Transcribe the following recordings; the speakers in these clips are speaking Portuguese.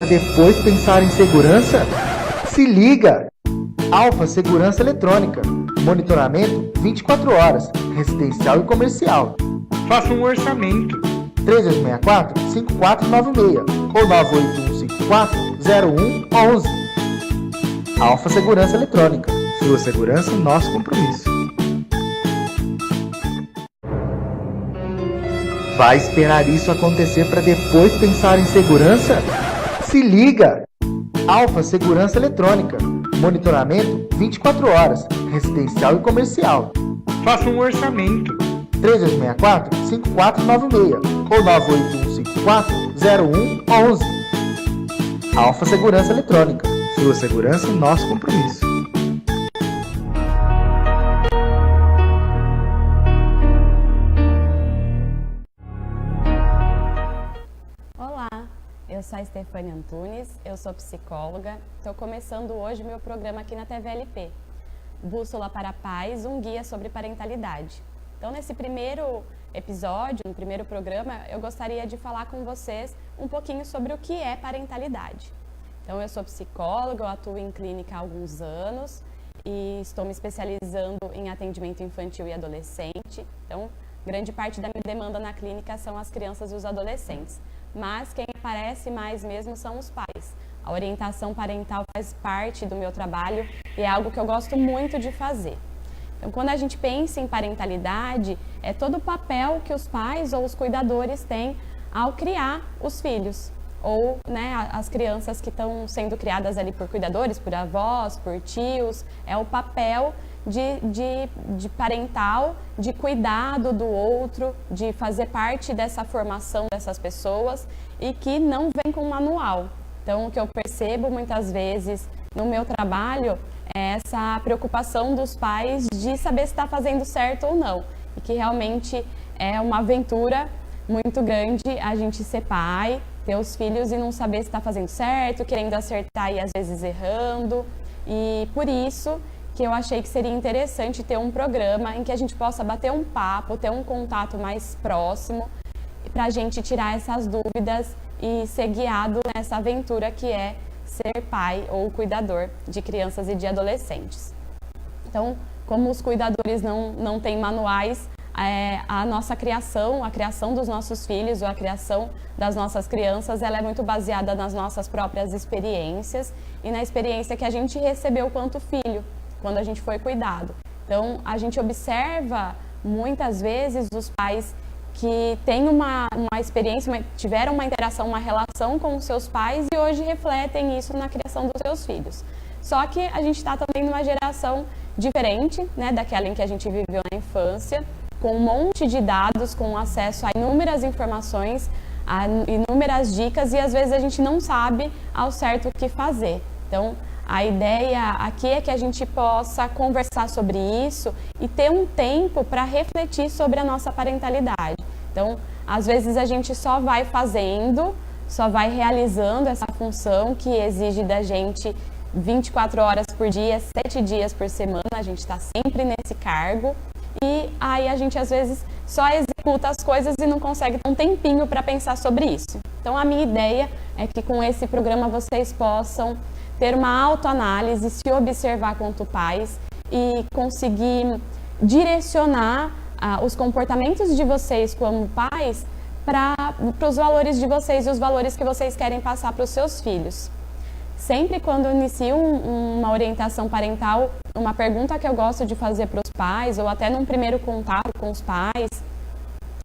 Depois pensar em segurança? Se liga! Alfa Segurança Eletrônica. Monitoramento 24 horas, residencial e comercial. Faça um orçamento. 3264-5496 ou 98154-0111. Alfa Segurança Eletrônica. Sua segurança, nosso compromisso. Vai esperar isso acontecer para depois pensar em segurança? Se liga! Alfa Segurança Eletrônica. Monitoramento 24 horas, residencial e comercial. Faça um orçamento. 3264-5496 ou 98154-0111. Alfa Segurança Eletrônica. Sua segurança, nosso compromisso. Olá, eu sou a Stefânia Antunes, eu sou psicóloga. Estou começando hoje meu programa aqui na TVLP, Bússola para Pais, um guia sobre parentalidade. Então, nesse primeiro episódio, no primeiro programa, eu gostaria de falar com vocês um pouquinho sobre o que é parentalidade. Então, eu sou psicóloga, eu atuo em clínica há alguns anos e estou me especializando em atendimento infantil e adolescente. Então, grande parte da minha demanda na clínica são as crianças e os adolescentes. Mas quem aparece mais mesmo são os pais. A orientação parental faz parte do meu trabalho e é algo que eu gosto muito de fazer. Então, quando a gente pensa em parentalidade, é todo o papel que os pais ou os cuidadores têm ao criar os filhos. Ou as crianças que estão sendo criadas ali por cuidadores, por avós, por tios. É o papel de parental, de cuidado do outro, de fazer parte dessa formação dessas pessoas e que não vem com manual. Então, o que eu percebo muitas vezes no meu trabalho é essa preocupação dos pais de saber se está fazendo certo ou não. E que realmente é uma aventura muito grande a gente ser pai, ter os filhos e não saber se está fazendo certo, querendo acertar e às vezes errando. E por isso que eu achei que seria interessante ter um programa em que a gente possa bater um papo, ter um contato mais próximo, para a gente tirar essas dúvidas e ser guiado nessa aventura que é ser pai ou cuidador de crianças e de adolescentes. Então, como os cuidadores não têm manuais, a nossa criação, a criação dos nossos filhos ou a criação das nossas crianças, ela é muito baseada nas nossas próprias experiências e na experiência que a gente recebeu quanto filho, quando a gente foi cuidado. Então, a gente observa muitas vezes os pais que têm uma experiência, tiveram uma interação, uma relação com os seus pais e hoje refletem isso na criação dos seus filhos. Só que a gente está também numa geração diferente, daquela em que a gente viveu na infância, com um monte de dados, com acesso a inúmeras informações, a inúmeras dicas e às vezes a gente não sabe ao certo o que fazer. Então, a ideia aqui é que a gente possa conversar sobre isso e ter um tempo para refletir sobre a nossa parentalidade. Então, às vezes a gente só vai fazendo, só vai realizando essa função que exige da gente 24 horas por dia, 7 dias por semana, a gente está sempre nesse cargo. E aí a gente às vezes só executa as coisas e não consegue ter um tempinho para pensar sobre isso. Então a minha ideia é que com esse programa vocês possam ter uma autoanálise, se observar quanto pais e conseguir direcionar os comportamentos de vocês como pais para os valores de vocês e os valores que vocês querem passar para os seus filhos. Sempre quando eu inicio uma orientação parental, uma pergunta que eu gosto de fazer para os pais, ou até num primeiro contato com os pais,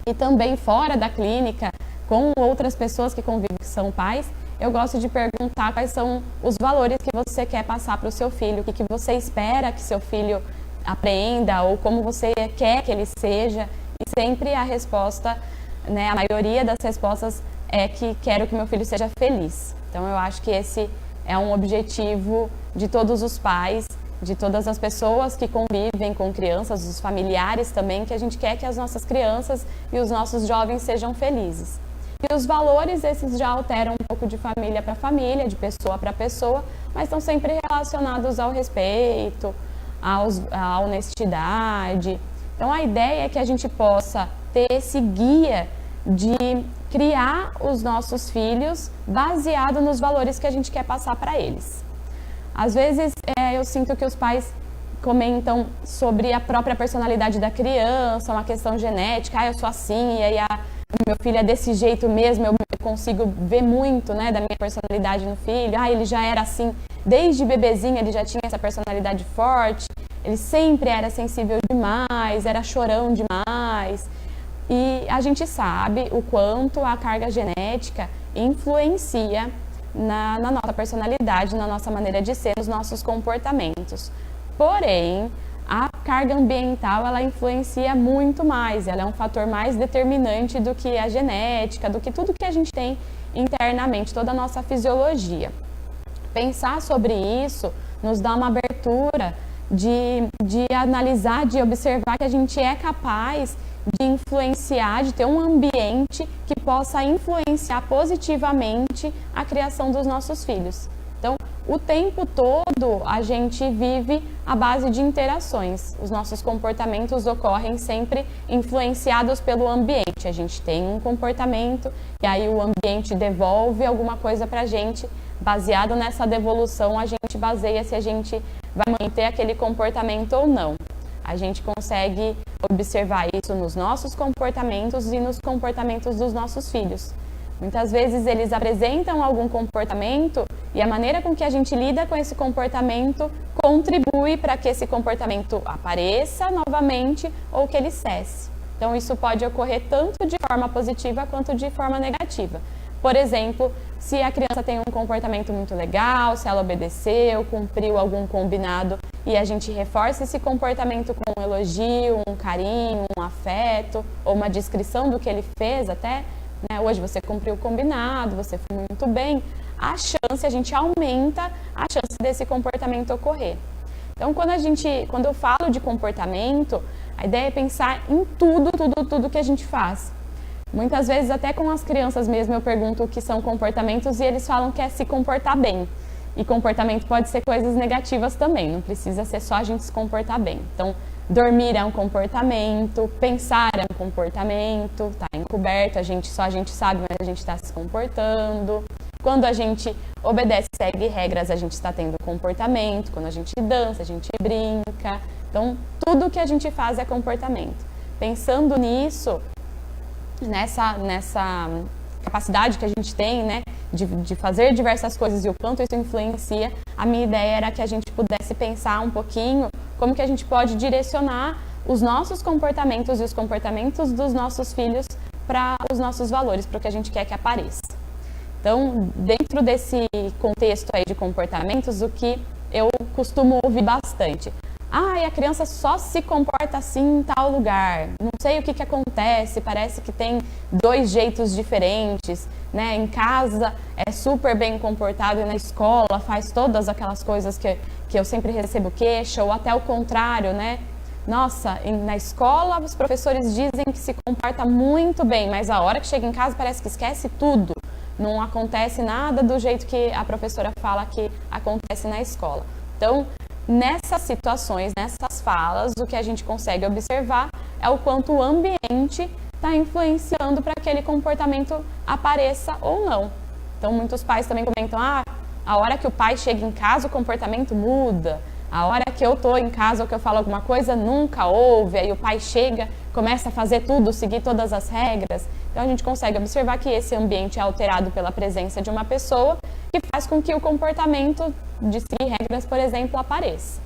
e também fora da clínica, com outras pessoas que convivem que são pais, eu gosto de perguntar quais são os valores que você quer passar para o seu filho, o que você espera que seu filho aprenda, ou como você quer que ele seja, e sempre a resposta, a maioria das respostas é que quero que meu filho seja feliz. Então eu acho que esse é um objetivo de todos os pais, de todas as pessoas que convivem com crianças, os familiares também, que a gente quer que as nossas crianças e os nossos jovens sejam felizes. E os valores, esses já alteram um pouco de família para família, de pessoa para pessoa, mas estão sempre relacionados ao respeito, à honestidade. Então a ideia é que a gente possa ter esse guia de criar os nossos filhos baseado nos valores que a gente quer passar para eles. Às vezes eu sinto que os pais comentam sobre a própria personalidade da criança, uma questão genética, eu sou assim, e aí o meu filho é desse jeito mesmo, eu consigo ver muito, né, da minha personalidade no filho, ele já era assim, desde bebezinho ele já tinha essa personalidade forte, ele sempre era sensível demais, era chorão demais. E a gente sabe o quanto a carga genética influencia na nossa personalidade, na nossa maneira de ser, nos nossos comportamentos. Porém, a carga ambiental, ela influencia muito mais, ela é um fator mais determinante do que a genética, do que tudo que a gente tem internamente, toda a nossa fisiologia. Pensar sobre isso nos dá uma abertura de analisar, de observar que a gente é capaz de influenciar, de ter um ambiente que possa influenciar positivamente a criação dos nossos filhos. Então, o tempo todo a gente vive à base de interações. Os nossos comportamentos ocorrem sempre influenciados pelo ambiente. A gente tem um comportamento e aí o ambiente devolve alguma coisa pra gente. Baseado nessa devolução, a gente baseia se a gente vai manter aquele comportamento ou não. A gente consegue observar isso nos nossos comportamentos e nos comportamentos dos nossos filhos. Muitas vezes eles apresentam algum comportamento e a maneira com que a gente lida com esse comportamento contribui para que esse comportamento apareça novamente ou que ele cesse. Então isso pode ocorrer tanto de forma positiva quanto de forma negativa. Por exemplo, se a criança tem um comportamento muito legal, se ela obedeceu, cumpriu algum combinado e a gente reforça esse comportamento com um elogio, um carinho, um afeto ou uma descrição do que ele fez até, né, hoje você cumpriu o combinado, você foi muito bem, a gente aumenta a chance desse comportamento ocorrer. Então, quando eu falo de comportamento, a ideia é pensar em tudo que a gente faz. Muitas vezes, até com as crianças mesmo, eu pergunto o que são comportamentos e eles falam que é se comportar bem. E comportamento pode ser coisas negativas também, não precisa ser só a gente se comportar bem. Então, dormir é um comportamento, pensar é um comportamento, tá encoberto, só a gente sabe, mas a gente está se comportando. Quando a gente obedece, segue regras, a gente está tendo comportamento. Quando a gente dança, a gente brinca. Então, tudo que a gente faz é comportamento. Pensando nisso, nessa capacidade que a gente tem, né, de fazer diversas coisas e o quanto isso influencia, a minha ideia era que a gente pudesse pensar um pouquinho como que a gente pode direcionar os nossos comportamentos e os comportamentos dos nossos filhos para os nossos valores, para o que a gente quer que apareça. Então, dentro desse contexto aí de comportamentos, o que eu costumo ouvir bastante. E a criança só se comporta assim em tal lugar. Não sei o que acontece, parece que tem 2 jeitos diferentes, né? Em casa é super bem comportado e na escola faz todas aquelas coisas que eu sempre recebo queixa, ou até o contrário, né? Nossa, na escola os professores dizem que se comporta muito bem, mas a hora que chega em casa parece que esquece tudo. Não acontece nada do jeito que a professora fala que acontece na escola. Então, nessas situações, nessas falas, o que a gente consegue observar é o quanto o ambiente está influenciando para que aquele comportamento apareça ou não. Então, muitos pais também comentam, a hora que o pai chega em casa, o comportamento muda. A hora que eu estou em casa ou que eu falo alguma coisa, nunca houve. Aí o pai chega, começa a fazer tudo, seguir todas as regras. Então, a gente consegue observar que esse ambiente é alterado pela presença de uma pessoa que faz com que o comportamento de seguir regras, por exemplo, apareça.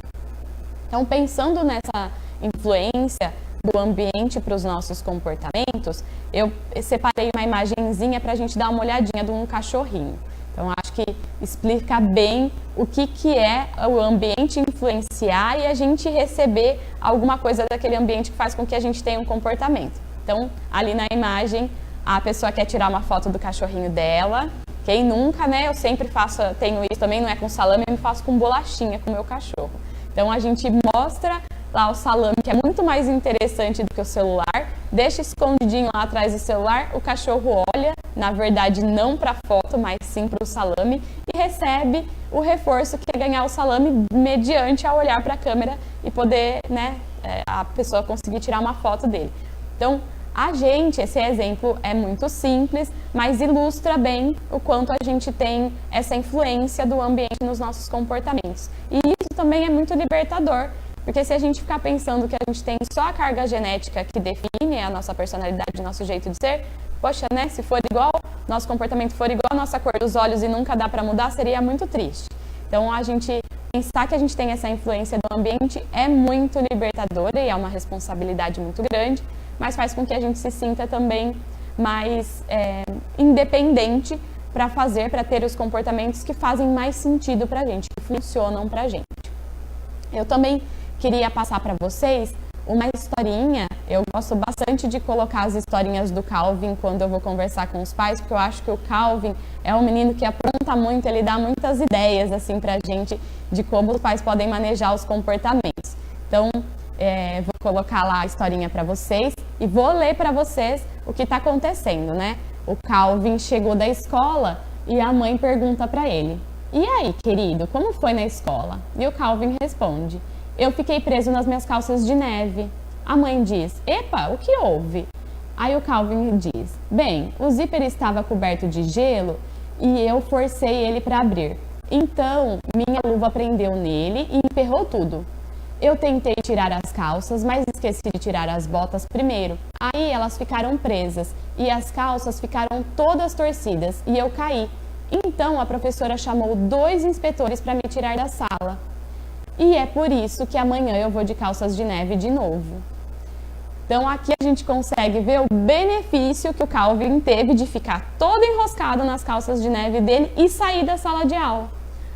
Então, pensando nessa influência do ambiente para os nossos comportamentos, eu separei uma imagenzinha para a gente dar uma olhadinha de um cachorrinho. Então, acho que explica bem o que é o ambiente influenciar e a gente receber alguma coisa daquele ambiente que faz com que a gente tenha um comportamento. Então, ali na imagem, a pessoa quer tirar uma foto do cachorrinho dela. Quem nunca, né? Eu sempre tenho isso também, não é com salame, eu me faço com bolachinha com o meu cachorro. Então, a gente mostra lá o salame, que é muito mais interessante do que o celular, deixa escondidinho lá atrás do celular, o cachorro olha, na verdade não para a foto, mas sim para o salame, e recebe o reforço que é ganhar o salame mediante a olhar para a câmera e poder, né, a pessoa conseguir tirar uma foto dele. Então, Esse exemplo é muito simples, mas ilustra bem o quanto a gente tem essa influência do ambiente nos nossos comportamentos. E isso também é muito libertador, porque se a gente ficar pensando que a gente tem só a carga genética que define a nossa personalidade, nosso jeito de ser, poxa, né, se for igual, nosso comportamento for igual a nossa cor dos olhos e nunca dá para mudar, seria muito triste. Então, a gente pensar que a gente tem essa influência do ambiente é muito libertadora e é uma responsabilidade muito grande, mas faz com que a gente se sinta também mais independente para ter os comportamentos que fazem mais sentido para a gente, que funcionam para a gente. Eu também queria passar para vocês uma historinha. Eu gosto bastante de colocar as historinhas do Calvin quando eu vou conversar com os pais, porque eu acho que o Calvin é um menino que apronta muito, ele dá muitas ideias assim pra gente de como os pais podem manejar os comportamentos. Então, vou colocar lá a historinha para vocês e vou ler para vocês o que está acontecendo, né? O Calvin chegou da escola e a mãe pergunta para ele: "E aí, querido, como foi na escola?" E o Calvin responde: "Eu fiquei preso nas minhas calças de neve." A mãe diz: "Epa, o que houve?" Aí o Calvin diz: "Bem, o zíper estava coberto de gelo e eu forcei ele para abrir. Então, minha luva prendeu nele e emperrou tudo. Eu tentei tirar as calças, mas esqueci de tirar as botas primeiro. Aí elas ficaram presas e as calças ficaram todas torcidas e eu caí. Então a professora chamou 2 inspetores para me tirar da sala. E é por isso que amanhã eu vou de calças de neve de novo." Então aqui a gente consegue ver o benefício que o Calvin teve de ficar todo enroscado nas calças de neve dele e sair da sala de aula.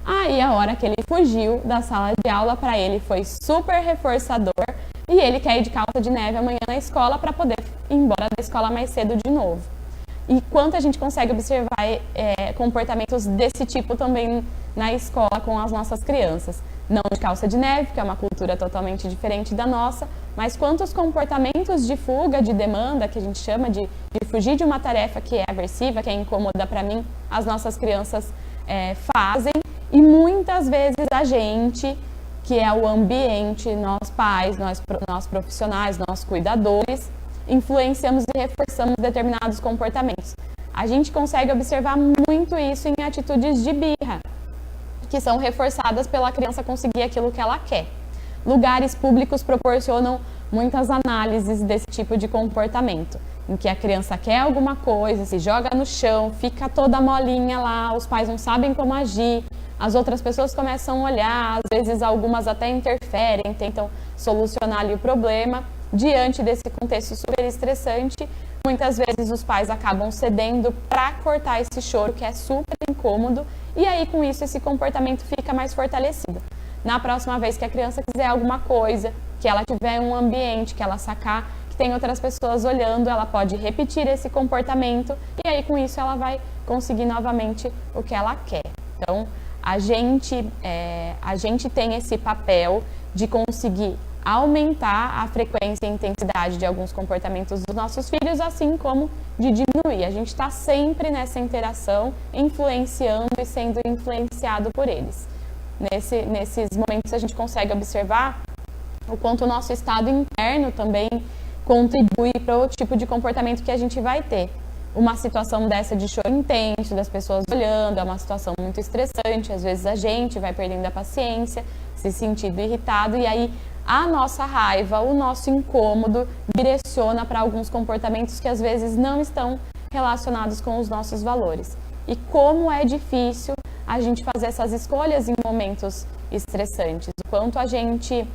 Aí a hora que ele fugiu da sala de aula, para ele foi super reforçador e ele quer ir de calça de neve amanhã na escola para poder ir embora da escola mais cedo de novo. E quanto a gente consegue observar comportamentos desse tipo também na escola com as nossas crianças. Não de calça de neve, que é uma cultura totalmente diferente da nossa, mas quantos comportamentos de fuga, de demanda, que a gente chama de fugir de uma tarefa que é aversiva, que é incômoda para mim, as nossas crianças fazem. E muitas vezes a gente, que é o ambiente, nós pais, nós profissionais, nós cuidadores, influenciamos e reforçamos determinados comportamentos. A gente consegue observar muito isso em atitudes de birra, que são reforçadas pela criança conseguir aquilo que ela quer. Lugares públicos proporcionam muitas análises desse tipo de comportamento, em que a criança quer alguma coisa, se joga no chão, fica toda molinha lá, os pais não sabem como agir, as outras pessoas começam a olhar, às vezes algumas até interferem, tentam solucionar ali o problema. Diante desse contexto super estressante, muitas vezes os pais acabam cedendo para cortar esse choro, que é super incômodo, e aí com isso esse comportamento fica mais fortalecido. Na próxima vez que a criança quiser alguma coisa, que ela tiver um ambiente, que ela sacar que tem outras pessoas olhando, ela pode repetir esse comportamento e aí com isso ela vai conseguir novamente o que ela quer. Então, a gente tem esse papel de conseguir aumentar a frequência e intensidade de alguns comportamentos dos nossos filhos, assim como de diminuir. A gente está sempre nessa interação, influenciando e sendo influenciado por eles. Nesses momentos a gente consegue observar o quanto o nosso estado interno também contribui para o tipo de comportamento que a gente vai ter. Uma situação dessa de choro intenso, das pessoas olhando, é uma situação muito estressante, às vezes a gente vai perdendo a paciência, se sentindo irritado, e aí a nossa raiva, o nosso incômodo direciona para alguns comportamentos que às vezes não estão relacionados com os nossos valores. E como é difícil a gente fazer essas escolhas em momentos estressantes, o quanto a gente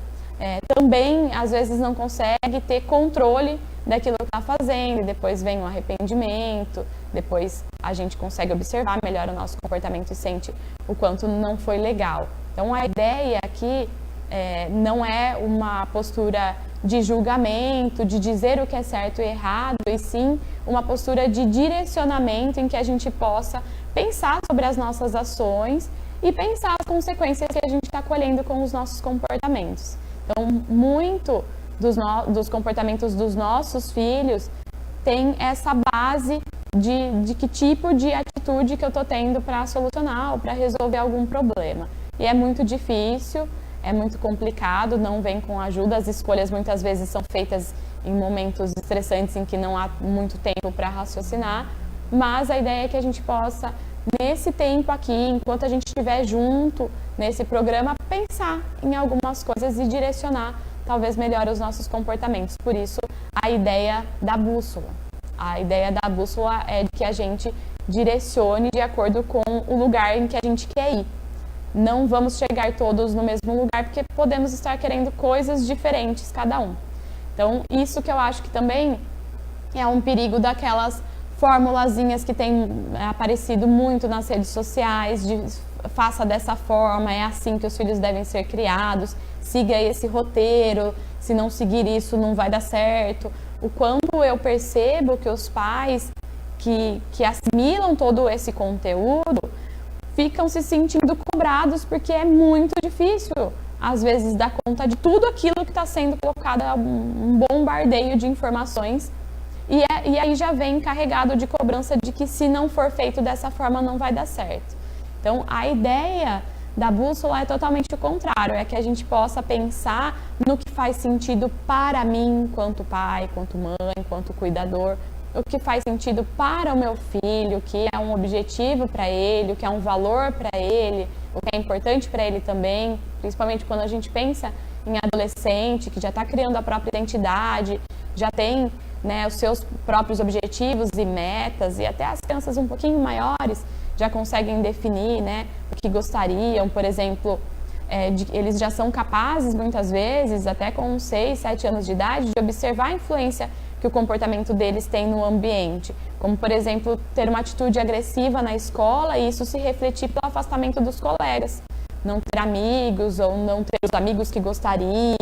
também às vezes não consegue ter controle daquilo que está fazendo, e depois vem o arrependimento, depois a gente consegue observar melhor o nosso comportamento e sente o quanto não foi legal. Então a ideia aqui não é uma postura de julgamento, de dizer o que é certo e errado, e sim uma postura de direcionamento em que a gente possa pensar sobre as nossas ações e pensar as consequências que a gente está colhendo com os nossos comportamentos. Então, muito dos comportamentos dos nossos filhos tem essa base de que tipo de atitude que eu estou tendo para solucionar ou para resolver algum problema. E é muito difícil, é muito complicado, não vem com ajuda, as escolhas muitas vezes são feitas em momentos estressantes em que não há muito tempo para raciocinar, mas a ideia é que a gente possa, nesse tempo aqui, enquanto a gente estiver junto nesse programa, pensar em algumas coisas e direcionar talvez melhor os nossos comportamentos. Por isso, a ideia da bússola. A ideia da bússola é de que a gente direcione de acordo com o lugar em que a gente quer ir. Não vamos chegar todos no mesmo lugar, porque podemos estar querendo coisas diferentes cada um. Então, isso que eu acho que também é um perigo daquelas formulazinhas que têm aparecido muito nas redes sociais, de faça dessa forma, é assim que os filhos devem ser criados, siga esse roteiro, se não seguir isso não vai dar certo. O quanto eu percebo que os pais que assimilam todo esse conteúdo ficam se sentindo cobrados porque é muito difícil, às vezes, dar conta de tudo aquilo que está sendo colocado, um bombardeio de informações. E aí já vem carregado de cobrança de que se não for feito dessa forma não vai dar certo. Então, a ideia da bússola é totalmente o contrário, é que a gente possa pensar no que faz sentido para mim, enquanto pai, enquanto mãe, enquanto cuidador, o que faz sentido para o meu filho, o que é um objetivo para ele, o que é um valor para ele, o que é importante para ele também, principalmente quando a gente pensa em adolescente que já está criando a própria identidade, já tem, né, os seus próprios objetivos e metas, e até as crianças um pouquinho maiores já conseguem definir, né, o que gostariam, por exemplo, eles já são capazes muitas vezes, até com 6, 7 anos de idade, de observar a influência que o comportamento deles tem no ambiente, como por exemplo, ter uma atitude agressiva na escola e isso se refletir pelo afastamento dos colegas, não ter amigos ou não ter os amigos que gostaria,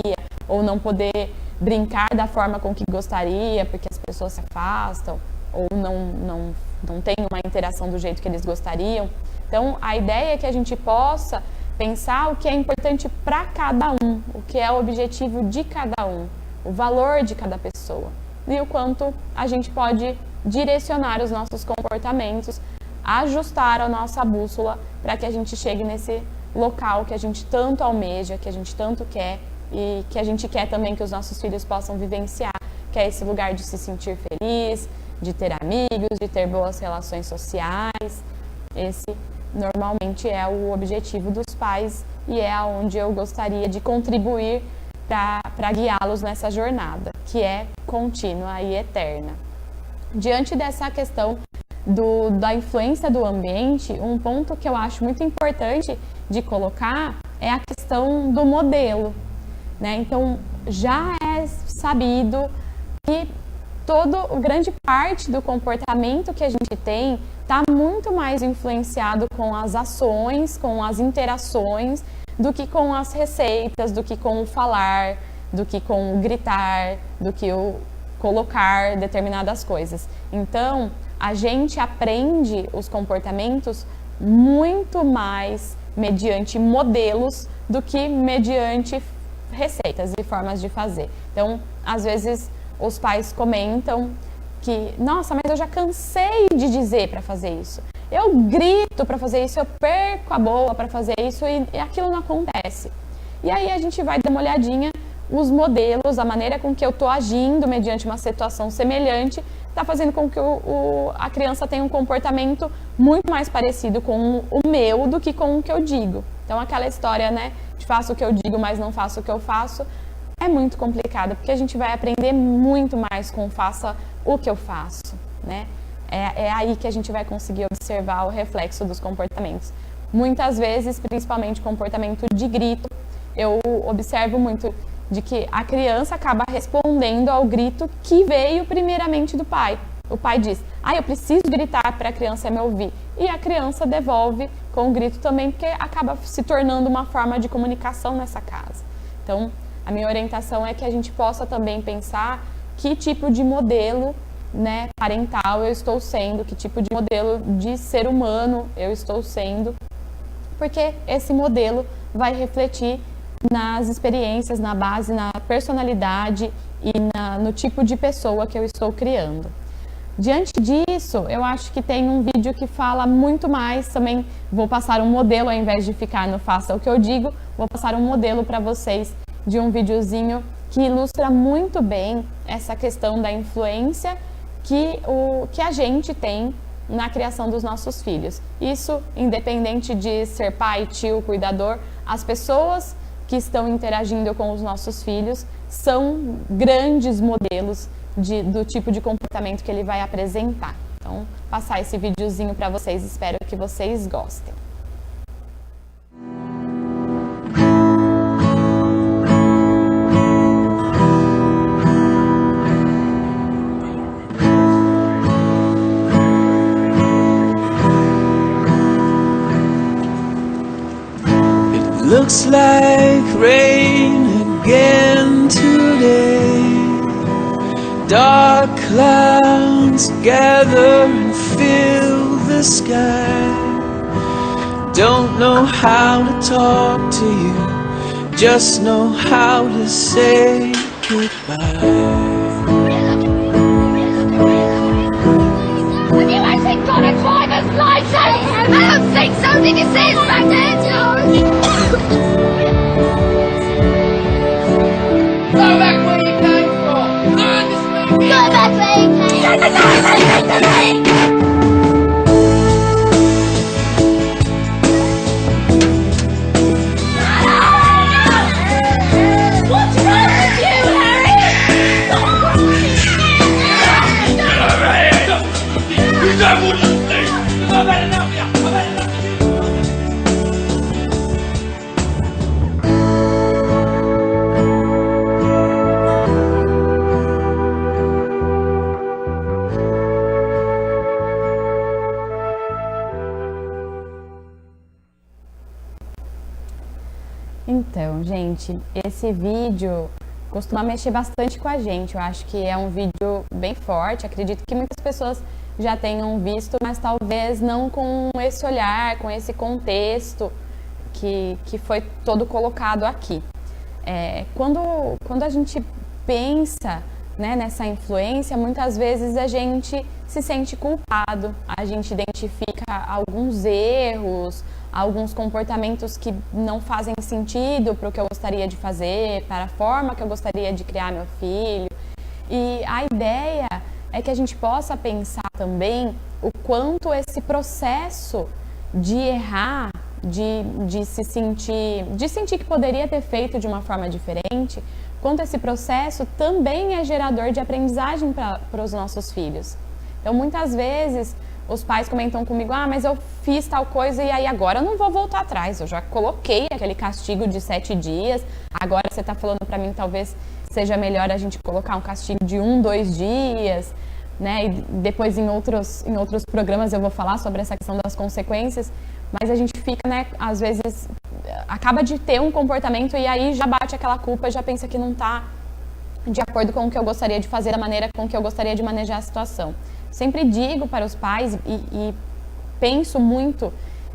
ou não poder brincar da forma com que gostaria, porque as pessoas se afastam, ou não tem uma interação do jeito que eles gostariam. Então, a ideia é que a gente possa pensar o que é importante para cada um, o que é o objetivo de cada um, o valor de cada pessoa, e o quanto a gente pode direcionar os nossos comportamentos, ajustar a nossa bússola para que a gente chegue nesse local que a gente tanto almeja, que a gente tanto quer e que a gente quer também que os nossos filhos possam vivenciar, que é esse lugar de se sentir feliz, de ter amigos, de ter boas relações sociais. Esse normalmente é o objetivo dos pais e é aonde eu gostaria de contribuir para guiá-los nessa jornada, que é contínua e eterna. Diante dessa questão da influência do ambiente, um ponto que eu acho muito importante de colocar é a questão do modelo, né? Então, já é sabido que grande parte do comportamento que a gente tem está muito mais influenciado com as ações, com as interações, do que com as receitas, do que com o falar, do que com o gritar, do que o colocar determinadas coisas. Então, a gente aprende os comportamentos muito mais mediante modelos do que mediante receitas e formas de fazer. Então, às vezes, os pais comentam que, nossa, mas eu já cansei de dizer para fazer isso. Eu grito para fazer isso, eu perco a boa para fazer isso e aquilo não acontece. E aí a gente vai dar uma olhadinha, os modelos, a maneira com que eu estou agindo mediante uma situação semelhante, está fazendo com que a criança tenha um comportamento muito mais parecido com o meu do que com o que eu digo. Então aquela história, né, de faço o que eu digo, mas não faço o que eu faço, é muito complicado, porque a gente vai aprender muito mais com faça o que eu faço, né? É aí que a gente vai conseguir observar o reflexo dos comportamentos. Muitas vezes, principalmente comportamento de grito, eu observo muito de que a criança acaba respondendo ao grito que veio primeiramente do pai. O pai diz, eu preciso gritar para a criança me ouvir. E a criança devolve com o grito também, porque acaba se tornando uma forma de comunicação nessa casa. Então, a minha orientação é que a gente possa também pensar que tipo de modelo, né, parental eu estou sendo, que tipo de modelo de ser humano eu estou sendo, porque esse modelo vai refletir nas experiências, na base, na personalidade e no tipo de pessoa que eu estou criando. Diante disso, eu acho que tem um vídeo que fala muito mais, também vou passar um modelo ao invés de ficar no faça o que eu digo, vou passar um modelo para vocês de um videozinho que ilustra muito bem essa questão da influência que a gente tem na criação dos nossos filhos. Isso, independente de ser pai, tio, cuidador, as pessoas que estão interagindo com os nossos filhos são grandes modelos do tipo de comportamento que ele vai apresentar. Então, passar esse videozinho para vocês, espero que vocês gostem. Looks like rain again today. Dark clouds gather and fill the sky. Don't know how to talk to you, just know how to say goodbye. Would you actually got a driver's license? I don't think so. Did you see it back there, George? Go back where you came from. Learn this way. Go back where you came from. Go back where you came from. What's wrong with you, Harry? Get over here! You don't want to do! I've had enough of you! I've had enough of you! Então, gente, esse vídeo costuma mexer bastante com a gente. Eu acho que é um vídeo bem forte. Acredito que muitas pessoas já tenham visto, mas talvez não com esse olhar, com esse contexto que foi todo colocado aqui. Quando a gente pensa, né, nessa influência, muitas vezes a gente se sente culpado, a gente identifica alguns erros, alguns comportamentos que não fazem sentido para o que eu gostaria de fazer, para a forma que eu gostaria de criar meu filho. E a ideia é que a gente possa pensar também o quanto esse processo de errar, de sentir que poderia ter feito de uma forma diferente, quanto esse processo também é gerador de aprendizagem para os nossos filhos. Então, muitas vezes, os pais comentam comigo, mas eu fiz tal coisa e aí agora eu não vou voltar atrás, eu já coloquei aquele castigo de 7 dias, agora você está falando para mim talvez seja melhor a gente colocar um castigo de 1, 2 dias, né? E depois em outros programas eu vou falar sobre essa questão das consequências, mas a gente fica, né, às vezes, acaba de ter um comportamento e aí já bate aquela culpa, já pensa que não está de acordo com o que eu gostaria de fazer, da maneira com que eu gostaria de manejar a situação. Sempre digo para os pais e penso muito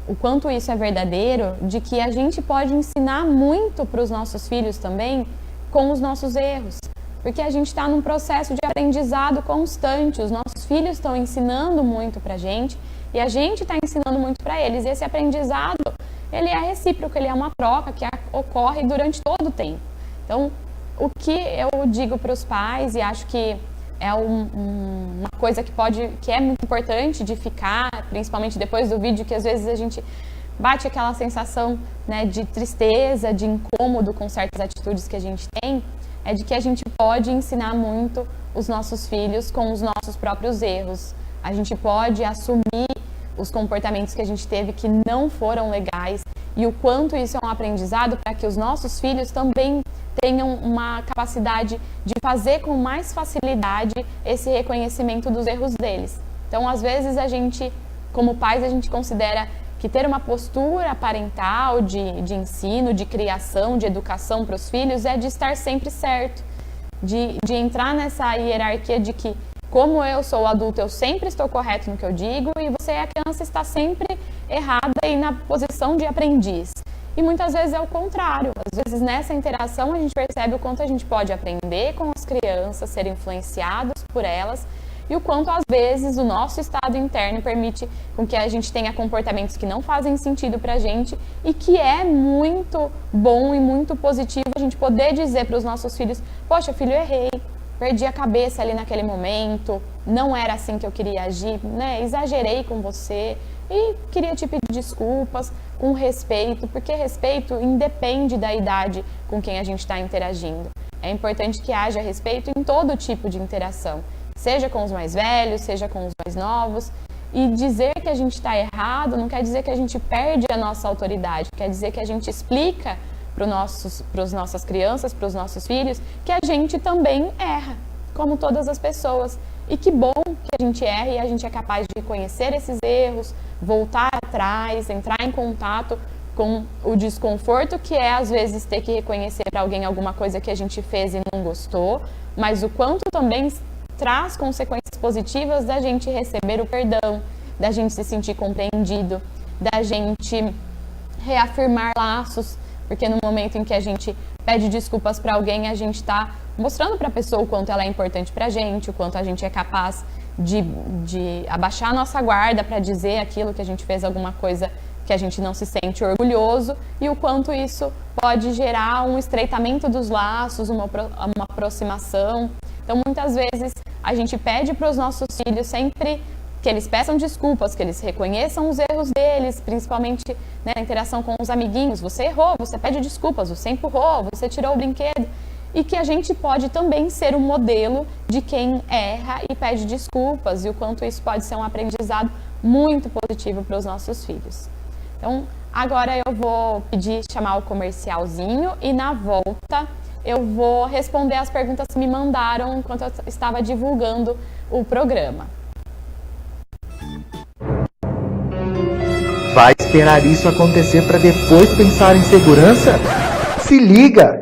o quanto isso é verdadeiro, de que a gente pode ensinar muito para os nossos filhos também com os nossos erros. Porque a gente está num processo de aprendizado constante, os nossos filhos estão ensinando muito para a gente e a gente está ensinando muito para eles. E esse aprendizado, ele é recíproco, ele é uma troca que ocorre durante todo o tempo. Então, o que eu digo para os pais, e acho que é uma coisa que é muito importante de ficar, principalmente depois do vídeo, que às vezes a gente bate aquela sensação, né, de tristeza, de incômodo com certas atitudes que a gente tem, é de que a gente pode ensinar muito os nossos filhos com os nossos próprios erros. A gente pode assumir os comportamentos que a gente teve que não foram legais e o quanto isso é um aprendizado para que os nossos filhos também tenham uma capacidade de fazer com mais facilidade esse reconhecimento dos erros deles. Então, às vezes, a gente, como pais, a gente considera que ter uma postura parental de ensino, de criação, de educação para os filhos é de estar sempre certo, de entrar nessa hierarquia de que, como eu sou o adulto, eu sempre estou correto no que eu digo e você, a criança, está sempre errada e na posição de aprendiz. E muitas vezes é o contrário. Às vezes nessa interação a gente percebe o quanto a gente pode aprender com as crianças, ser influenciados por elas e o quanto às vezes o nosso estado interno permite com que a gente tenha comportamentos que não fazem sentido pra gente e que é muito bom e muito positivo a gente poder dizer para os nossos filhos: poxa, filho, eu errei, perdi a cabeça ali naquele momento, não era assim que eu queria agir, né? Exagerei com você e queria te pedir desculpas, com respeito, porque respeito independe da idade com quem a gente está interagindo. É importante que haja respeito em todo tipo de interação, seja com os mais velhos, seja com os mais novos. E dizer que a gente está errado não quer dizer que a gente perde a nossa autoridade, quer dizer que a gente explica para as nossas crianças, para os nossos filhos, que a gente também erra, como todas as pessoas. E que bom que a gente erra e a gente é capaz de reconhecer esses erros, voltar atrás, entrar em contato com o desconforto que é, às vezes, ter que reconhecer para alguém alguma coisa que a gente fez e não gostou, mas o quanto também traz consequências positivas da gente receber o perdão, da gente se sentir compreendido, da gente reafirmar laços, porque no momento em que a gente pede desculpas para alguém, a gente está mostrando para a pessoa o quanto ela é importante para a gente, o quanto a gente é capaz de abaixar a nossa guarda para dizer aquilo que a gente fez, alguma coisa que a gente não se sente orgulhoso, e o quanto isso pode gerar um estreitamento dos laços, uma aproximação. Então, muitas vezes, a gente pede para os nossos filhos sempre que eles peçam desculpas, que eles reconheçam os erros deles, principalmente, né, na interação com os amiguinhos. Você errou, você pede desculpas, você empurrou, você tirou o brinquedo. E que a gente pode também ser um modelo de quem erra e pede desculpas, e o quanto isso pode ser um aprendizado muito positivo para os nossos filhos. Então, agora eu vou chamar o comercialzinho e na volta eu vou responder as perguntas que me mandaram enquanto eu estava divulgando o programa. Vai esperar isso acontecer para depois pensar em segurança? Se liga!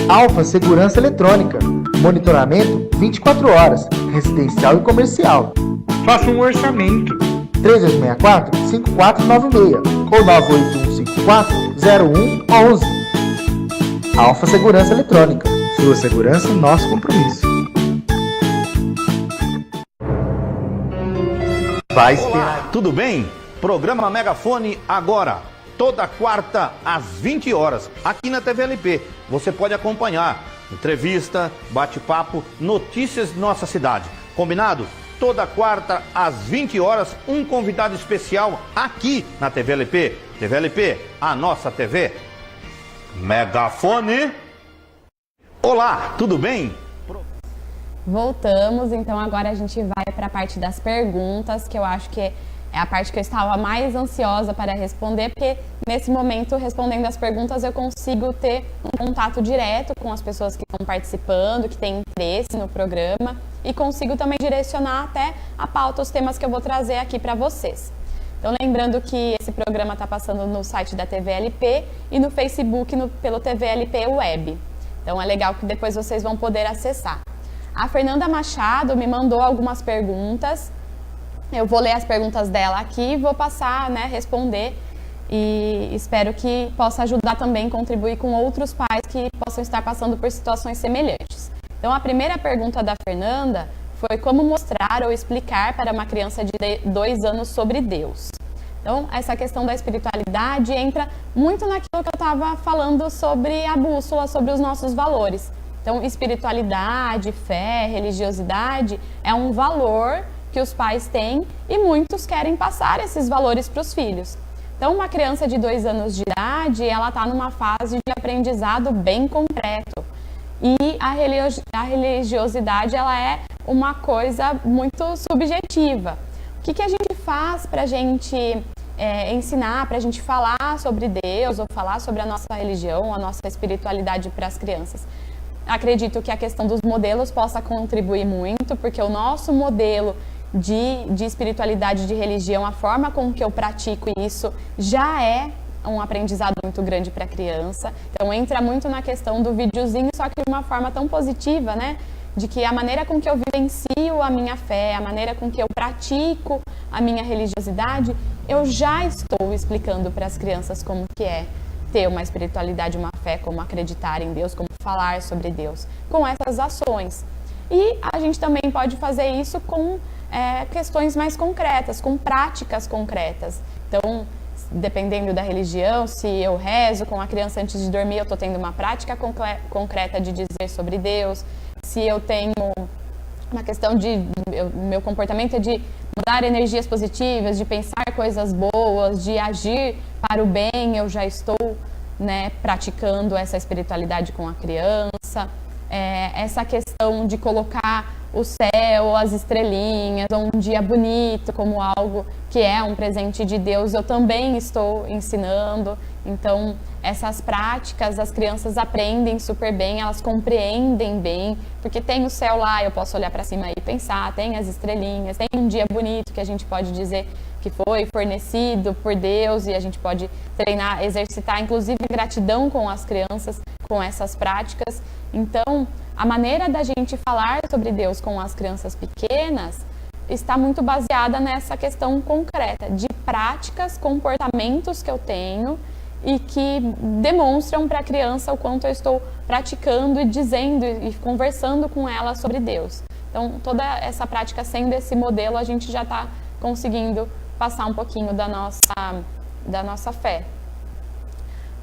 Alfa Segurança Eletrônica. Monitoramento 24 horas, residencial e comercial. Faça um orçamento. 3264-5496 ou 98154-0111. Alfa Segurança Eletrônica. Sua segurança, nosso compromisso. Vai esperar. Olá, tudo bem? Programa Megafone agora, toda quarta às 20 horas, aqui na TVLP. Você pode acompanhar entrevista, bate-papo, notícias de nossa cidade. Combinado? Toda quarta às 20 horas, um convidado especial aqui na TVLP. TVLP, a nossa TV. Megafone. Olá, tudo bem? Voltamos, então agora a gente vai para a parte das perguntas, que eu acho que é a parte que eu estava mais ansiosa para responder, porque nesse momento, respondendo as perguntas, eu consigo ter um contato direto com as pessoas que estão participando, que têm interesse no programa, e consigo também direcionar até a pauta, os temas que eu vou trazer aqui para vocês. Então, lembrando que esse programa está passando no site da TVLP e no Facebook pelo TVLP Web. Então, é legal que depois vocês vão poder acessar. A Fernanda Machado me mandou algumas perguntas. Eu vou ler as perguntas dela aqui e vou passar, né, responder, e espero que possa ajudar também, contribuir com outros pais que possam estar passando por situações semelhantes. Então, a primeira pergunta da Fernanda foi como mostrar ou explicar para uma criança de 2 anos sobre Deus. Então, essa questão da espiritualidade entra muito naquilo que eu estava falando sobre a bússola, sobre os nossos valores. Então, espiritualidade, fé, religiosidade é um valor que os pais têm e muitos querem passar esses valores para os filhos. Então, uma criança de 2 anos de idade, ela está numa fase de aprendizado bem concreto. E a religiosidade, ela é uma coisa muito subjetiva. O que a gente faz para a gente ensinar, para a gente falar sobre Deus ou falar sobre a nossa religião, a nossa espiritualidade para as crianças? Acredito que a questão dos modelos possa contribuir muito, porque o nosso modelo de espiritualidade, de religião, a forma com que eu pratico isso já é um aprendizado muito grande para a criança. Então entra muito na questão do videozinho, só que de uma forma tão positiva, né? De que a maneira com que eu vivencio a minha fé, a maneira com que eu pratico a minha religiosidade, eu já estou explicando para as crianças como que é ter uma espiritualidade, uma fé, como acreditar em Deus, como falar sobre Deus, com essas ações. E a gente também pode fazer isso com questões mais concretas, com práticas concretas. Então, dependendo da religião, se eu rezo com a criança antes de dormir, eu estou tendo uma prática concreta de dizer sobre Deus. Se eu tenho uma questão meu comportamento é de mudar energias positivas, de pensar coisas boas, de agir para o bem, eu já estou, né, praticando essa espiritualidade com a criança. Essa questão de colocar o céu, as estrelinhas, um dia bonito como algo que é um presente de Deus, eu também estou ensinando. Então, essas práticas as crianças aprendem super bem, elas compreendem bem, porque tem o céu lá, eu posso olhar para cima e pensar, tem as estrelinhas, tem um dia bonito que a gente pode dizer que foi fornecido por Deus, e a gente pode treinar, exercitar, inclusive, gratidão com as crianças, com essas práticas. Então, a maneira da gente falar sobre Deus com as crianças pequenas está muito baseada nessa questão concreta, de práticas, comportamentos que eu tenho e que demonstram para a criança o quanto eu estou praticando e dizendo e conversando com ela sobre Deus. Então, toda essa prática sendo esse modelo, a gente já está conseguindo passar um pouquinho da nossa fé.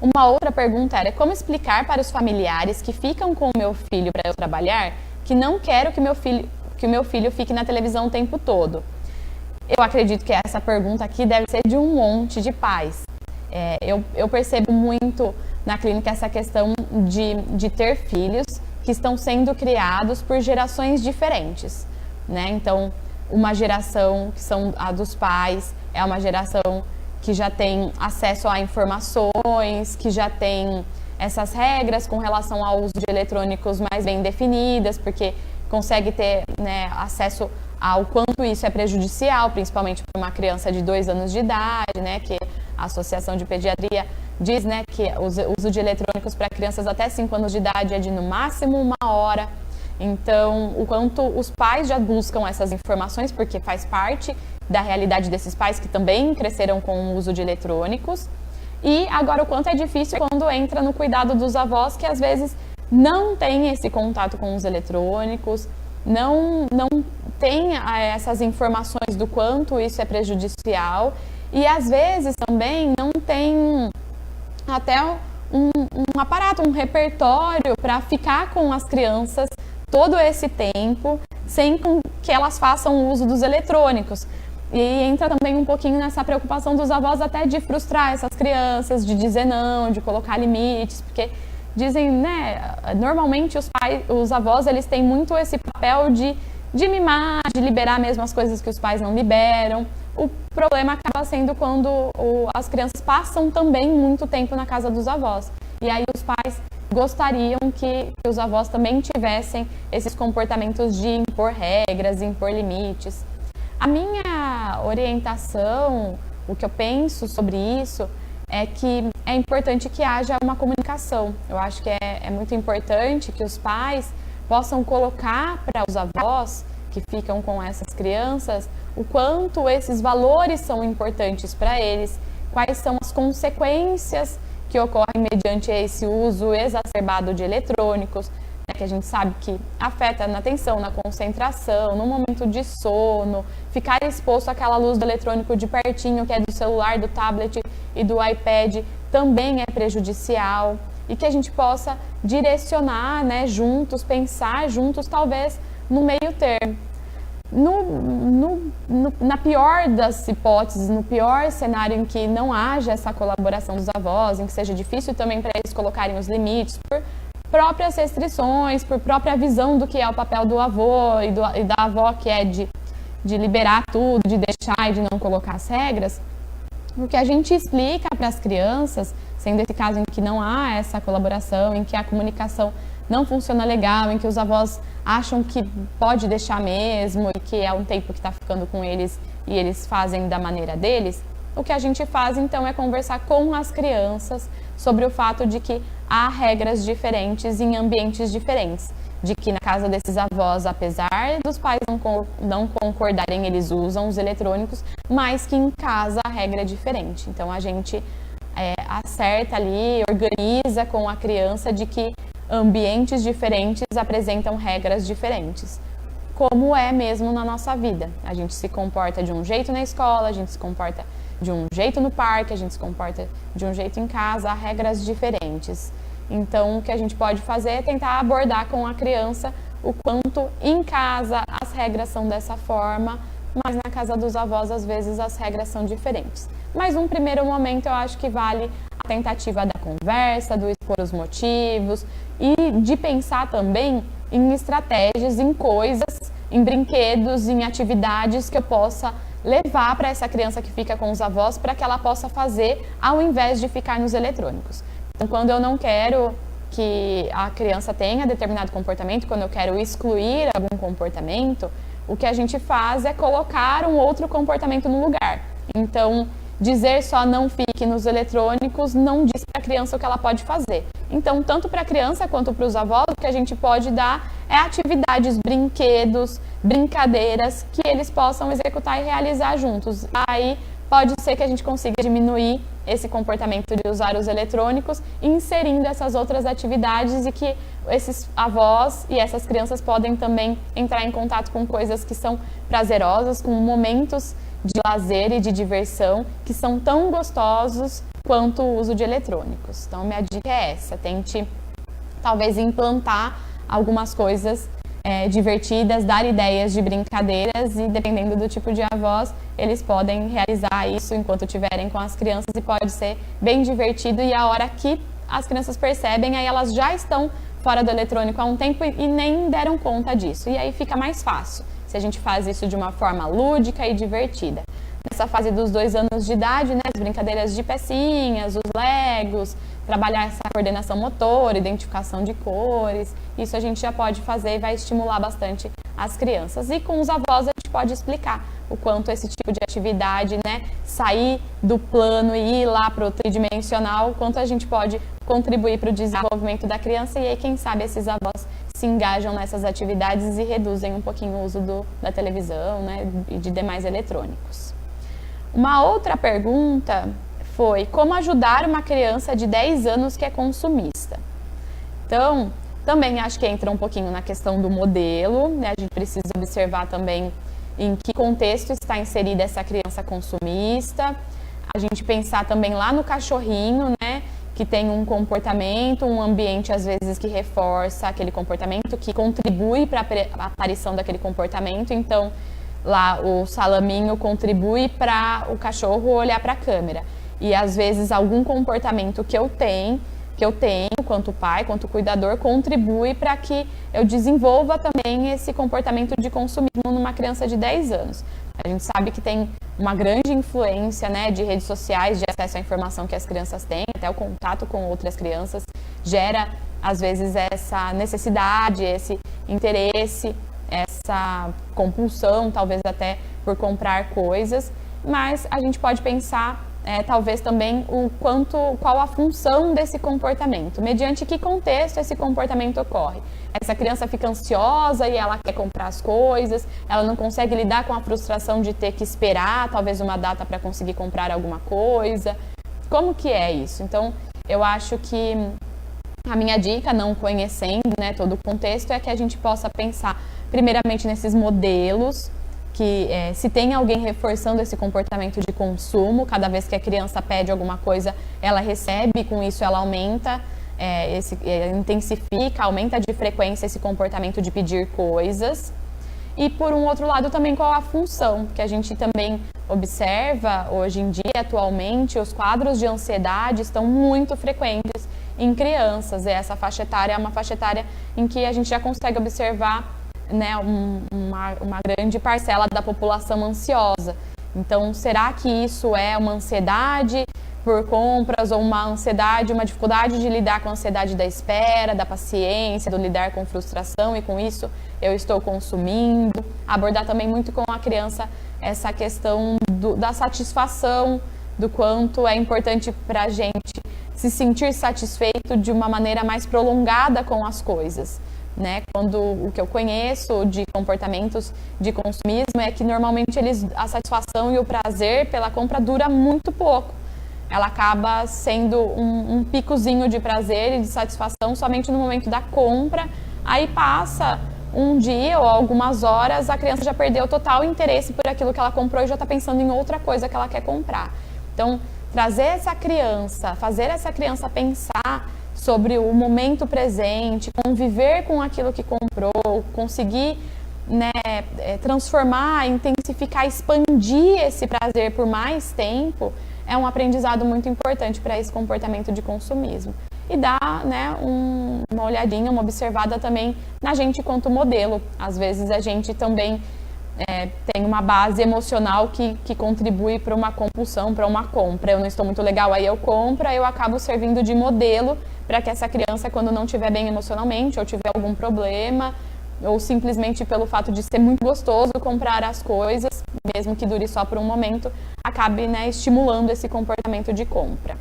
Uma outra pergunta era: como explicar para os familiares que ficam com o meu filho para eu trabalhar que não quero que o meu filho fique na televisão o tempo todo? Eu acredito que essa pergunta aqui deve ser de um monte de pais. Eu percebo muito na clínica essa questão de ter filhos que estão sendo criados por gerações diferentes, né? Então, uma geração que são a dos pais é uma geração que já tem acesso a informações, que já tem essas regras com relação ao uso de eletrônicos mais bem definidas, porque consegue ter, né, acesso ao quanto isso é prejudicial, principalmente para uma criança de 2 anos de idade, né, que a Associação de Pediatria diz, né, que o uso de eletrônicos para crianças até 5 anos de idade é de no máximo 1 hora. Então, o quanto os pais já buscam essas informações, porque faz parte da realidade desses pais que também cresceram com o uso de eletrônicos. E agora, o quanto é difícil quando entra no cuidado dos avós, que às vezes não tem esse contato com os eletrônicos, não tem essas informações do quanto isso é prejudicial, e às vezes também não tem até um aparato, um repertório para ficar com as crianças todo esse tempo, sem que elas façam o uso dos eletrônicos. E entra também um pouquinho nessa preocupação dos avós até de frustrar essas crianças, de dizer não, de colocar limites, porque dizem, né, normalmente os avós, eles têm muito esse papel de mimar, de liberar mesmo as coisas que os pais não liberam. O problema acaba sendo quando as crianças passam também muito tempo na casa dos avós. E aí os pais gostariam que os avós também tivessem esses comportamentos de impor regras, impor limites. A minha orientação, o que eu penso sobre isso, é que é importante que haja uma comunicação. Eu acho que é muito importante que os pais possam colocar para os avós que ficam com essas crianças o quanto esses valores são importantes para eles, quais são as consequências que ocorrem mediante esse uso exacerbado de eletrônicos, né, que a gente sabe que afeta na atenção, na concentração, no momento de sono, ficar exposto àquela luz do eletrônico de pertinho, que é do celular, do tablet e do iPad, também é prejudicial, e que a gente possa direcionar, né, juntos, pensar juntos, talvez no meio termo. Na pior das hipóteses, no pior cenário em que não haja essa colaboração dos avós, em que seja difícil também para eles colocarem os limites, por próprias restrições, por própria visão do que é o papel do avô e da avó, que é de liberar tudo, de deixar e de não colocar as regras, o que a gente explica para as crianças, sendo esse caso em que não há essa colaboração, em que a comunicação não funciona legal, em que os avós acham que pode deixar mesmo e que é um tempo que está ficando com eles e eles fazem da maneira deles, o que a gente faz então é conversar com as crianças sobre o fato de que há regras diferentes em ambientes diferentes, de que na casa desses avós, apesar dos pais não concordarem, eles usam os eletrônicos, mas que em casa a regra é diferente. Então a gente acerta ali, organiza com a criança de que ambientes diferentes apresentam regras diferentes. Como é mesmo na nossa vida. A gente se comporta de um jeito na escola, a gente se comporta de um jeito no parque, a gente se comporta de um jeito em casa, há regras diferentes. Então, o que a gente pode fazer é tentar abordar com a criança o quanto em casa as regras são dessa forma, mas na casa dos avós, às vezes, as regras são diferentes. Mas num primeiro momento, eu acho que vale a tentativa da conversa, do expor os motivos e de pensar também em estratégias, em coisas, em brinquedos, em atividades que eu possa levar para essa criança que fica com os avós para que ela possa fazer ao invés de ficar nos eletrônicos. Então, quando eu não quero que a criança tenha determinado comportamento, quando eu quero excluir algum comportamento, o que a gente faz é colocar um outro comportamento no lugar. Então, dizer só não fique nos eletrônicos não diz para a criança o que ela pode fazer. Então, tanto para a criança quanto para os avós, o que a gente pode dar é atividades, brinquedos, brincadeiras que eles possam executar e realizar juntos. Aí pode ser que a gente consiga diminuir esse comportamento de usar os eletrônicos, inserindo essas outras atividades e que esses avós e essas crianças podem também entrar em contato com coisas que são prazerosas, com momentos de lazer e de diversão que são tão gostosos quanto o uso de eletrônicos. Então, minha dica é essa, tente talvez implantar algumas coisas divertidas, dar ideias de brincadeiras e dependendo do tipo de avós, eles podem realizar isso enquanto estiverem com as crianças e pode ser bem divertido e a hora que as crianças percebem, aí elas já estão fora do eletrônico há um tempo e nem deram conta disso. E aí fica mais fácil se a gente faz isso de uma forma lúdica e divertida. Nessa fase dos 2 anos de idade, né, as brincadeiras de pecinhas, os legos, trabalhar essa coordenação motora, identificação de cores, isso a gente já pode fazer e vai estimular bastante as crianças. E com os avós a gente pode explicar o quanto esse tipo de atividade, né, sair do plano e ir lá para o tridimensional, o quanto a gente pode contribuir para o desenvolvimento da criança e aí quem sabe esses avós se engajam nessas atividades e reduzem um pouquinho o uso da televisão, né, e de demais eletrônicos. Uma outra pergunta foi como ajudar uma criança de 10 anos que é consumista. Então, também acho que entra um pouquinho na questão do modelo, né? A gente precisa observar também em que contexto está inserida essa criança consumista. A gente pensar também lá no cachorrinho, né? Que tem um comportamento, um ambiente às vezes que reforça aquele comportamento, que contribui para a aparição daquele comportamento. Então, lá o salaminho contribui para o cachorro olhar para a câmera. E às vezes algum comportamento que eu tenho, quanto pai, quanto cuidador, contribui para que eu desenvolva também esse comportamento de consumismo numa criança de 10 anos. A gente sabe que tem uma grande influência, né, de redes sociais, de acesso à informação que as crianças têm, até o contato com outras crianças, gera às vezes essa necessidade, esse interesse, essa compulsão, talvez até por comprar coisas, mas a gente pode pensar talvez também qual a função desse comportamento, mediante que contexto esse comportamento ocorre. Essa criança fica ansiosa e ela quer comprar as coisas, ela não consegue lidar com a frustração de ter que esperar talvez uma data para conseguir comprar alguma coisa. Como que é isso? Então, eu acho que a minha dica, não conhecendo, né, todo o contexto, é que a gente possa pensar primeiramente nesses modelos, que se tem alguém reforçando esse comportamento de consumo, cada vez que a criança pede alguma coisa, ela recebe, com isso ela aumenta, intensifica, aumenta de frequência esse comportamento de pedir coisas. E por um outro lado também qual a função, que a gente também observa hoje em dia, atualmente, os quadros de ansiedade estão muito frequentes em crianças. E essa faixa etária é uma faixa etária em que a gente já consegue observar, né, uma grande parcela da população ansiosa. Então, será que isso é uma ansiedade por compras ou uma ansiedade, uma dificuldade de lidar com a ansiedade da espera, da paciência, do lidar com frustração e com isso eu estou consumindo? Abordar também muito com a criança essa questão da satisfação, do quanto é importante para a gente se sentir satisfeito de uma maneira mais prolongada com as coisas. Né? Quando o que eu conheço de comportamentos de consumismo é que normalmente a satisfação e o prazer pela compra dura muito pouco. ela acaba sendo um picozinho de prazer e de satisfação somente no momento da compra. Aí passa um dia ou algumas horas, a criança já perdeu total interesse por aquilo que ela comprou e já está pensando em outra coisa que ela quer comprar. Então, trazer essa criança, fazer essa criança pensar sobre o momento presente, conviver com aquilo que comprou, conseguir, né, transformar, intensificar, expandir esse prazer por mais tempo, é um aprendizado muito importante para esse comportamento de consumismo. E dá, né, uma olhadinha, uma observada também na gente quanto modelo. Às vezes a gente também tem uma base emocional que contribui para uma compulsão, para uma compra. Eu não estou muito legal, aí eu compro, aí eu acabo servindo de modelo para que essa criança, quando não estiver bem emocionalmente ou tiver algum problema, ou simplesmente pelo fato de ser muito gostoso comprar as coisas, mesmo que dure só por um momento, acabe, né, estimulando esse comportamento de compra.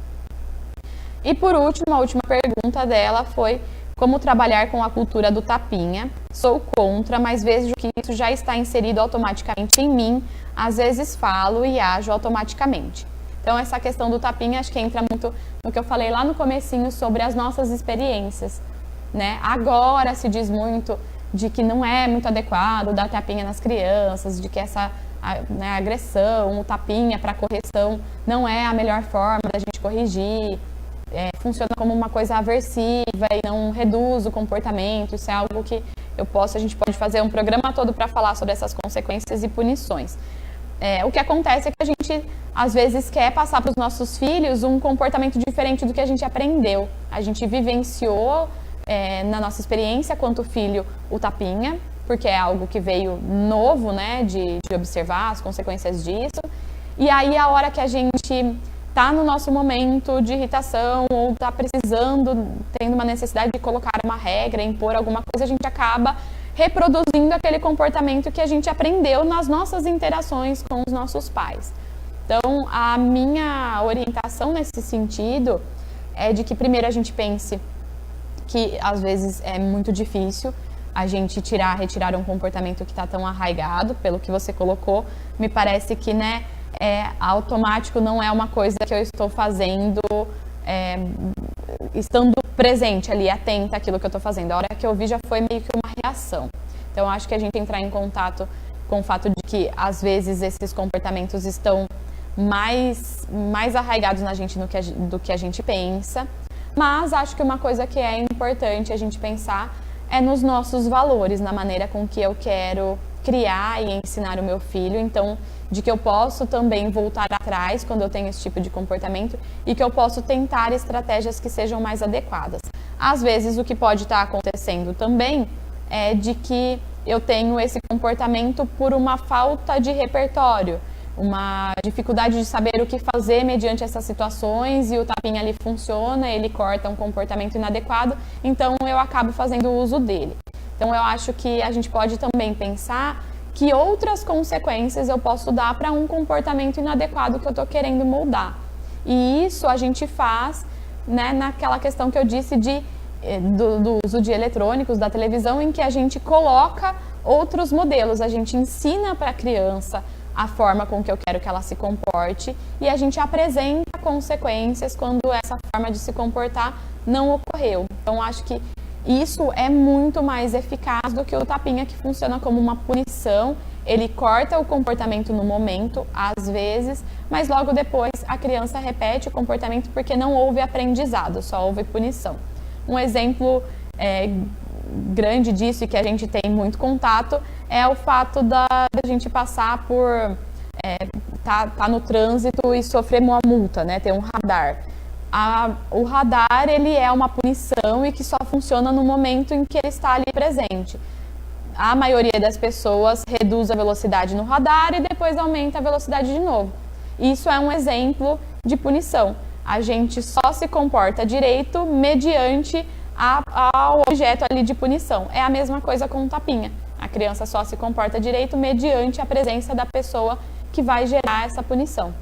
E por último, a última pergunta dela foi: como trabalhar com a cultura do tapinha? Sou contra, mas vejo que isso já está inserido automaticamente em mim. Às vezes falo e ajo automaticamente. Então, essa questão do tapinha, acho que entra muito no que eu falei lá no comecinho sobre as nossas experiências, né? Agora se diz muito de que não é muito adequado dar tapinha nas crianças, de que essa agressão, o tapinha para correção não é a melhor forma da gente corrigir. Funciona como uma coisa aversiva e não reduz o comportamento. Isso é algo que a gente pode fazer um programa todo para falar sobre essas consequências e punições. O que acontece é que a gente, às vezes, quer passar para os nossos filhos um comportamento diferente do que a gente aprendeu. A gente vivenciou, na nossa experiência quanto filho, o tapinha, porque é algo que veio novo, né, de observar as consequências disso. E aí, a hora que a gente está no nosso momento de irritação ou está precisando, tendo uma necessidade de colocar uma regra, impor alguma coisa, a gente acaba reproduzindo aquele comportamento que a gente aprendeu nas nossas interações com os nossos pais. Então, a minha orientação nesse sentido é de que primeiro a gente pense que às vezes é muito difícil a gente retirar um comportamento que está tão arraigado, pelo que você colocou. Me parece que, né, automático, não é uma coisa que eu estou fazendo estando presente ali, atenta àquilo que eu estou fazendo. A hora que eu vi já foi meio que uma reação. Então, acho que a gente entrar em contato com o fato de que, às vezes, esses comportamentos estão mais arraigados na gente do que a gente pensa. Mas acho que uma coisa que é importante a gente pensar é nos nossos valores, na maneira com que eu quero criar e ensinar o meu filho. Então, de que eu posso também voltar atrás quando eu tenho esse tipo de comportamento e que eu posso tentar estratégias que sejam mais adequadas. Às vezes, o que pode estar acontecendo também é de que eu tenho esse comportamento por uma falta de repertório, uma dificuldade de saber o que fazer mediante essas situações, e o tapinha ali funciona, ele corta um comportamento inadequado, então eu acabo fazendo uso dele. Então, eu acho que a gente pode também pensar que outras consequências eu posso dar para um comportamento inadequado que eu estou querendo moldar. E isso a gente faz, né, naquela questão que eu disse do uso de eletrônicos, da televisão, em que a gente coloca outros modelos, a gente ensina para a criança a forma com que eu quero que ela se comporte e a gente apresenta consequências quando essa forma de se comportar não ocorreu. Então, acho que isso é muito mais eficaz do que o tapinha, que funciona como uma punição. Ele corta o comportamento no momento, às vezes, mas logo depois a criança repete o comportamento porque não houve aprendizado, só houve punição. Um exemplo grande disso, e que a gente tem muito contato, é o fato da gente passar por tá no trânsito e sofrer uma multa, né? Ter um radar. O radar, ele é uma punição e que só funciona no momento em que ele está ali presente. A maioria das pessoas reduz a velocidade no radar e depois aumenta a velocidade de novo. Isso é um exemplo de punição. A gente só se comporta direito mediante ao objeto ali de punição. É a mesma coisa com o tapinha. A criança só se comporta direito mediante a presença da pessoa que vai gerar essa punição.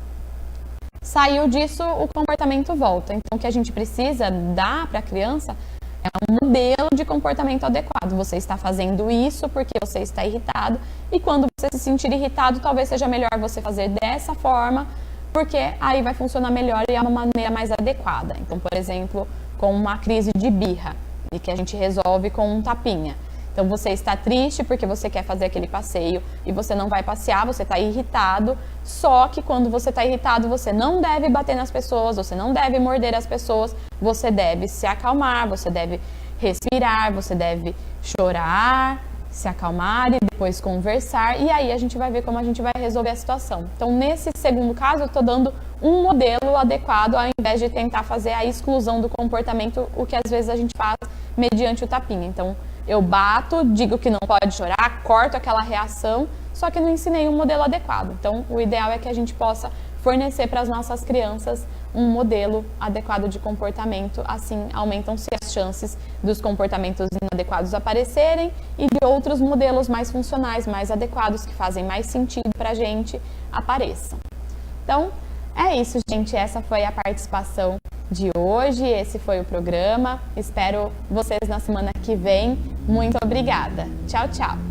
Saiu disso, o comportamento volta. Então, o que a gente precisa dar para a criança é um modelo de comportamento adequado. Você está fazendo isso porque você está irritado, e quando você se sentir irritado, talvez seja melhor você fazer dessa forma porque aí vai funcionar melhor e é uma maneira mais adequada. Então, por exemplo, com uma crise de birra, e que a gente resolve com um tapinha. Então, você está triste porque você quer fazer aquele passeio e você não vai passear, você está irritado, só que quando você está irritado, você não deve bater nas pessoas, você não deve morder as pessoas, você deve se acalmar, você deve respirar, você deve chorar, se acalmar e depois conversar, e aí a gente vai ver como a gente vai resolver a situação. Então, nesse segundo caso, eu estou dando um modelo adequado ao invés de tentar fazer a exclusão do comportamento, o que às vezes a gente faz mediante o tapinha. Então, eu bato, digo que não pode chorar, corto aquela reação, só que não ensinei um modelo adequado. Então, o ideal é que a gente possa fornecer para as nossas crianças um modelo adequado de comportamento, assim aumentam-se as chances dos comportamentos inadequados aparecerem e de outros modelos mais funcionais, mais adequados, que fazem mais sentido para a gente, apareçam. Então, é isso, gente. Essa foi a participação de hoje, esse foi o programa. Espero vocês na semana que vem. Muito obrigada. Tchau, tchau.